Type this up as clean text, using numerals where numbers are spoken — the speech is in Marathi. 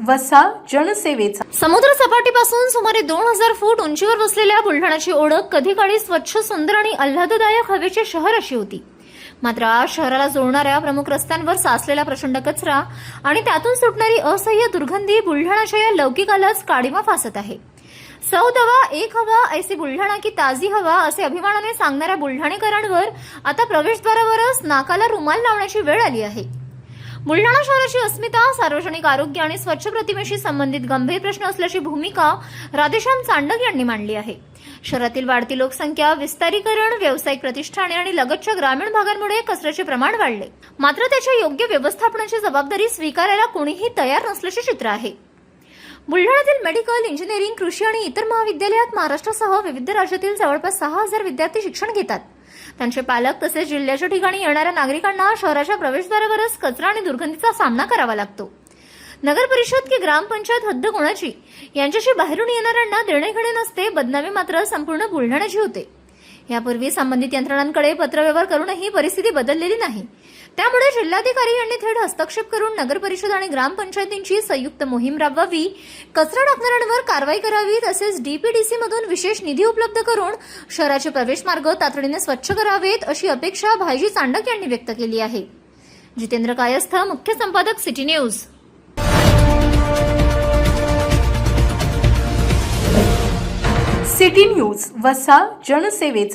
वसा जनसेवेचा. समुद्र सपाटीपासून सुमारे 2000 फूट उंचीवर वसलेल्या बुलढाण्याची ओळख कधी काळी स्वच्छ, सुंदर आणि आल्हाददायक हवेचे शहर अशी होती. मात्र आज शहराला जोडणाऱ्या प्रमुख रस्त्यांवर साचलेला प्रचंड कचरा आणि त्यातून सुटणारी असह्य दुर्गंधी बुलढाण्याच्या या लौकिकालाच काळिमा फासत आहे. सौ दवा एक हवा ऐसी बुलढाणा की ताजी हवा असे अभिमानाने सांगणाऱ्या बुलढाणेकरांवर आता प्रवेशद्वारावरच नाकाला रुमाल लावण्याची वेळ आली आहे. बुलढाणा शहराची अस्मिता, सार्वजनिक आरोग्य आणि स्वच्छ प्रतिमेशी संबंधित गंभीर प्रश्न असल्याची भूमिका राधेश्याम चांडक यांनी मांडली आहे. शहरातील वाढती लोकसंख्या, विस्तारीकरण, व्यावसायिक प्रतिष्ठाने आणि लगतच्या ग्रामीण भागांमुळे कचऱ्याचे प्रमाण वाढले. मात्र त्याच्या योग्य व्यवस्थापनाची जबाबदारी स्वीकारायला कोणीही तयार नसल्याचे चित्र आहे. बुलढाण्यातील मेडिकल, इंजिनिअरिंग, कृषी आणि इतर महाविद्यालयात महाराष्ट्रासह विविध राज्यातील जवळपास 6000 विद्यार्थी शिक्षण घेतात. त्यांचे पालक तसेच जिल्ह्याच्या ठिकाणी येणाऱ्या नागरिकांना शहराच्या प्रवेशद्वारावरच कचरा आणि दुर्गंधीचा सामना करावा लागतो. नगर परिषद की ग्रामपंचायत हद्द कोणाची यांच्याशी बाहेरून येणाऱ्यांना देणेघेणे नसते, बदनामी मात्र संपूर्ण बुलढाण्याची होते. यापूर्वी संबंधित यंत्रणांकडे पत्रव्यवहार करूनही परिस्थिती बदललेली नाही. त्यामुळे जिल्हाधिकारी यांनी थेट हस्तक्षेप करून नगर परिषद आणि ग्रामपंचायतींची संयुक्त मोहीम राबवावी, कचरा टाकणाऱ्यांवर कारवाई करावी, तसेच डीपीडीसी मधून विशेष निधी उपलब्ध करून शहराचे प्रवेश मार्ग तातडीने स्वच्छ करावेत अशी अपेक्षा भाईजी चांडक यांनी व्यक्त केली आहे. जितेंद्र कायस्थ, मुख्य संपादक, सिटी न्यूज. सिटी न्यूज, वसा जनसेवेचा.